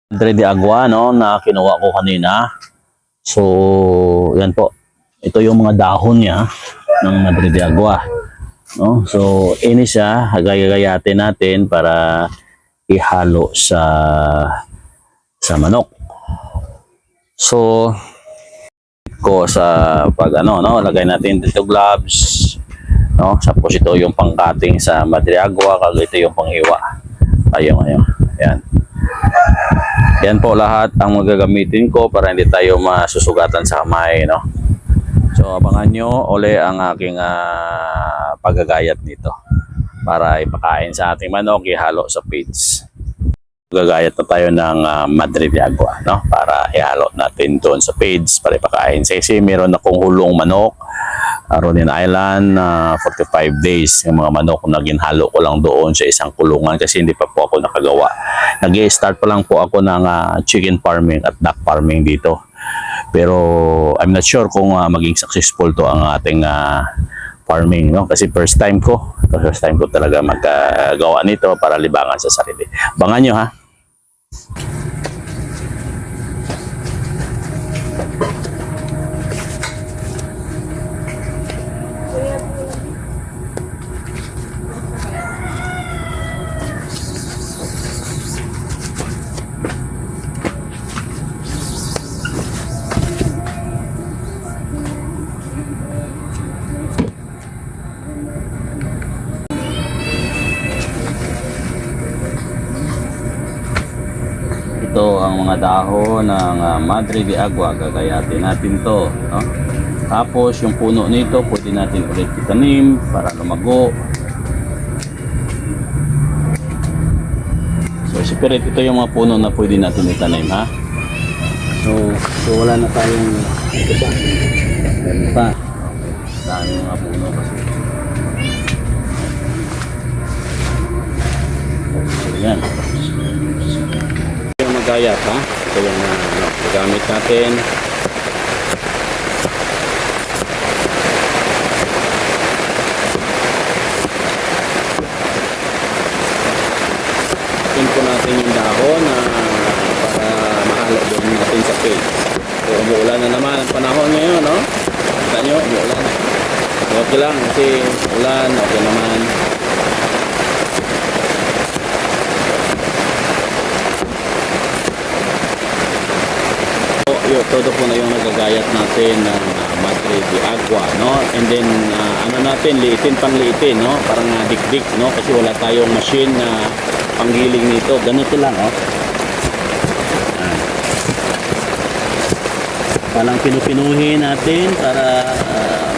Madre de Agua, no, na kinuha ko kanina. So, yan po. Ito yung mga dahon niya ng Madre de Agua. No? So, ini siya, gagayatin natin para ihalo sa manok. So, ko sa pag ano, no, lagay natin dito gloves, no? Tapos ito yung pangkating sa Madre Agua, kag ito yung panghiwa. Ngayon. Ayan. Yan po lahat ang magagamitin ko para hindi tayo masusugatan sa kamay, no? So abangan nyo uli ang aking paggagayat nito para ipakain sa ating manok, ihalo sa feeds. Gagayat na tayo ng Madre de Agua, no? Para ihalo natin doon sa feeds para ipakain. Kasi meron akong hulong manok, Ronin Island, 45 days. Yung mga manok na ginhalo ko lang doon sa isang kulungan kasi hindi pa po ako nakagawa. Nag-i-start pa lang po ako ng chicken farming at duck farming dito. Pero I'm not sure kung maging successful to ang ating farming, no? Kasi first time ko talaga magagawa nito para libangan sa sarili. Abangan nyo, ha? Ito ang mga dahon ng Madre de Agua, gagayatin natin to, no? Tapos yung puno nito pwede natin ulit itanim para lumago. So separate ito yung mga puno na pwede natin itanim, ha? So wala na tayong ito pa. Meron pa. Dami mga puno kasi. So yan. Gayat, ha? Ito yung gamit natin. Tin po natin yung dahon para mahalo din natin sa page. So umuulan na naman ang panahon ngayon, no? Kita nyo, umuulan. Okay lang kasi ulan, okay naman. Todo po na yung nagagayat natin ng Madre de Agua, no? And then ano natin, liitin, no? Parang dikdik, no? Kasi wala tayong machine na panggiling nito. Ganito lang, oh. Palang pinupinuhin natin para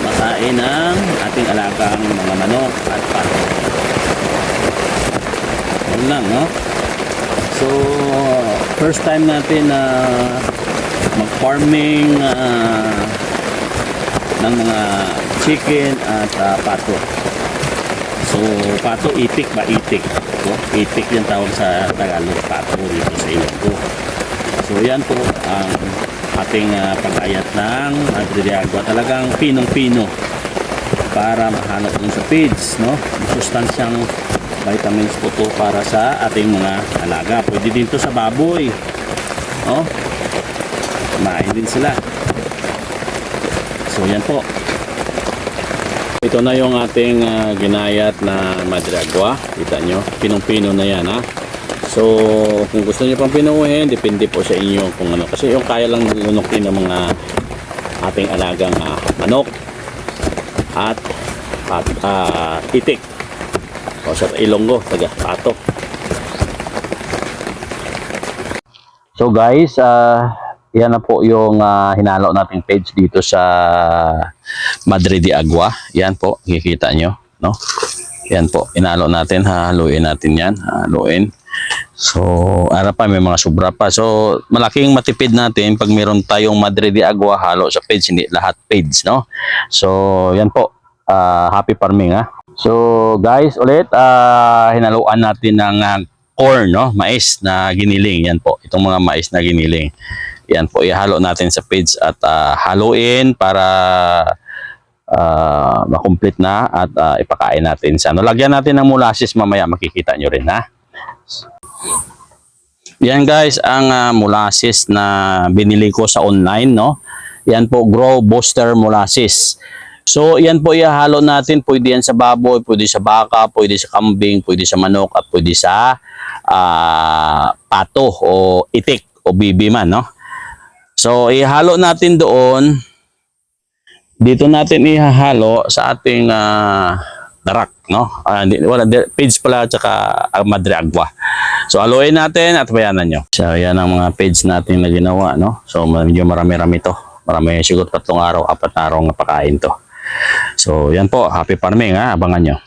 makain ang ating alagang mga manok at pato. Yan lang, no? So first time natin na mag-farming ng mga chicken at pato. So pato, itik ba? Itik. So, itik yung tawag sa Tagalog, pato dito sa Ilonggo. So yan po ang ating pag-ayat ng Madre de Agua. Talagang pinong-pino para mahanap dun sa feeds, no? Sustansyang vitamins po to para sa ating mga alaga. Pwede din to sa baboy, no? Kumain din sila. So yan po. Ito na yung ating ginayat na Madre Agua. Kita nyo, pinong-pino na yan, ha. So kung gusto nyo pang pinuhin, depende po sa inyo kung ano. Kasi yung kaya lang lunukin ng mga ating alagang manok at itik. O sa Ilonggo, taga pato. So guys, yan na po yung hinalo nating page dito sa Madre de Agua. Yan po, kikita nyo, no? Yan po, hinalo natin, haluin natin yan, haluin. So, ara pa, may mga sobra pa. So, malaking matipid natin pag meron tayong Madre de Agua halo sa page, hindi lahat page, no? So, yan po, happy farming, ha? So, guys, ulit, hinaluan natin ng corn, no? Mais na giniling, yan po, itong mga mais na giniling. Yan po, ihalo natin sa page at haluin para makomplete na at ipakain natin sa ano. Lagyan natin ng molasses mamaya, makikita nyo rin, ha. Yan guys, ang molasses na binili ko sa online, no? Yan po, Grow Booster Molasses. So, yan po ihahalo natin. Pwede yan sa baboy, pwede sa baka, pwede sa kambing, pwede sa manok, at pwede sa pato o itik o bibi man, no? So, ihalo natin doon. Dito natin ihahalo sa ating darak, no? Page pala at saka Madre Agua. So, haluin natin at bayanan nyo. So, yan ang mga page natin na ginawa, no? So, medyo marami-rami to. Marami, siguro 3 araw, 4 araw nga pakain to. So, yan po. Happy farming, ha? Abangan nyo.